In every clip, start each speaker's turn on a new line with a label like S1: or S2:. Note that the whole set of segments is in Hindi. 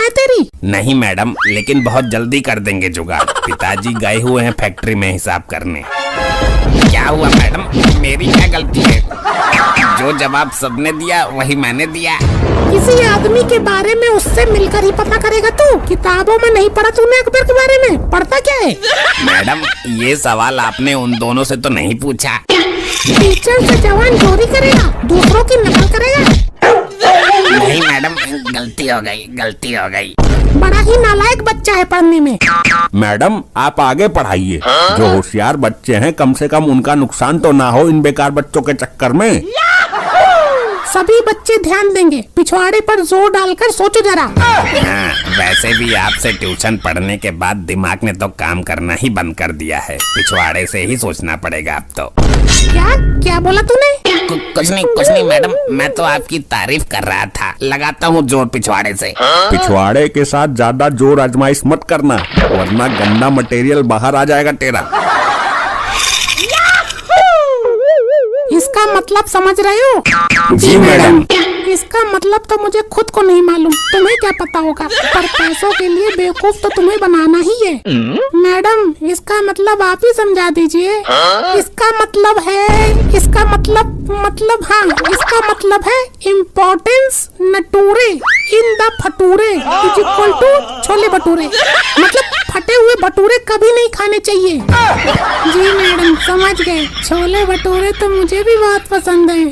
S1: है तेरी?
S2: नहीं मैडम, लेकिन बहुत जल्दी कर देंगे जुगाड़। पिताजी गए हुए हैं फैक्ट्री में हिसाब करने। क्या हुआ मैडम, मेरी क्या गलती है? जो जवाब सबने दिया वही मैंने दिया।
S1: किसी आदमी के बारे में उससे मिलकर ही पता करेगा तू। किताबों में नहीं पढ़ा तूने अकबर के बारे में? पढ़ता क्या है?
S2: मैडम, ये सवाल आपने उन दोनों से तो नहीं पूछा।
S1: टीचर से जवान चोरी करेगा, दूसरों की नकल करेगा?
S2: नहीं मैडम, गलती हो गई।
S1: बड़ा ही नालायक बच्चा है पढ़ने में।
S3: मैडम, आप आगे पढ़ाइए। जो होशियार बच्चे हैं कम से कम उनका नुकसान तो ना हो इन बेकार बच्चों के चक्कर में।
S1: सभी बच्चे ध्यान देंगे। पिछवाड़े पर जोर डालकर सोचो जरा।
S2: हाँ, वैसे भी आपसे ट्यूशन पढ़ने के बाद दिमाग ने तो काम करना ही बंद कर दिया है। पिछवाड़े से ही सोचना पड़ेगा अब तो।
S1: क्या बोला तूने?
S2: कुछ नहीं मैडम, मैं तो आपकी तारीफ कर रहा था। लगाता हूँ जोर पिछवाड़े से।
S3: पिछवाड़े के साथ ज्यादा जोर आजमाइश मत करना, वरना गंदा मटेरियल बाहर आ जाएगा तेरा।
S1: इसका मतलब समझ रहे हो?
S2: जी मैडम।
S1: इसका मतलब तो मुझे खुद को नहीं मालूम, तुम्हें क्या पता होगा। पर पैसों के लिए बेवकूफ तो तुम्हें बनाना ही है। मैडम, इसका मतलब आप ही समझा दीजिए। इसका मतलब है importance nature in the future is equal to chole bhature. मतलब फटे हुए भटूरे कभी नहीं खाने चाहिए। जी मैडम, समझ गए। छोले भटूरे तो मुझे भी बहुत पसंद है।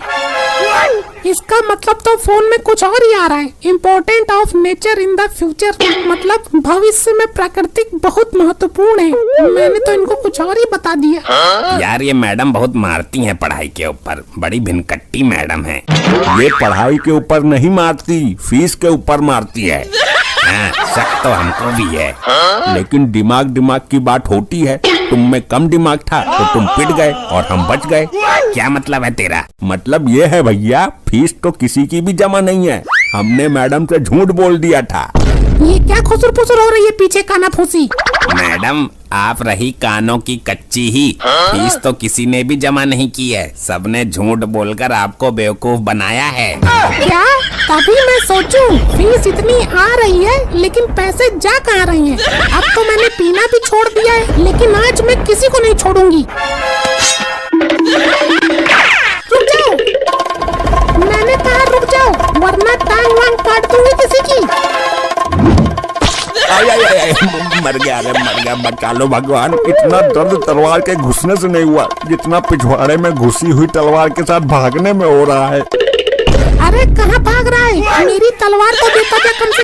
S1: इसका मतलब तो फोन में कुछ और ही आ रहा है। Important of nature in the future, मतलब भविष्य में प्राकृतिक बहुत महत्वपूर्ण है। मैंने तो इनको कुछ और ही बता दिया।
S2: यार, ये मैडम बहुत मारती हैं पढ़ाई के ऊपर। बड़ी भिनकट्टी मैडम है।
S3: ये पढ़ाई के ऊपर नहीं मारती, फीस के ऊपर मारती है।
S2: हाँ, शक तो हमको भी है।
S3: लेकिन दिमाग की बात होती है। तुम में कम दिमाग था तो तुम पिट गए और हम बच गए।
S2: क्या मतलब है तेरा?
S3: मतलब ये है भैया, फीस तो किसी की भी जमा नहीं है। हमने मैडम से झूठ बोल दिया था।
S1: ये क्या खुसुर फुसुर हो रही है पीछे काना फूसी?
S2: मैडम, आप रही कानों की कच्ची ही। फीस तो किसी ने भी जमा नहीं की है। सबने झूठ बोलकर आपको बेवकूफ बनाया है।
S1: क्या? तभी मैं सोचूं, फीस इतनी आ रही है लेकिन पैसे जा कहाँ रहे हैं। अब तो मैंने पीना भी छोड़ दिया है, लेकिन आज मैं किसी को नहीं छोड़ूंगी। रुक जाओ, मैंने कहा रुक जाओ, वरना टांग वांग काट दूंगी किसी की।
S3: आय, मर गया, बचा लो भगवान। इतना दर्द तलवार के घुसने से नहीं हुआ जितना पिछवाड़े में घुसी हुई तलवार के साथ भागने में हो रहा है।
S1: अरे कहाँ भाग रहा है? मेरी तलवार तो देता क्या कम से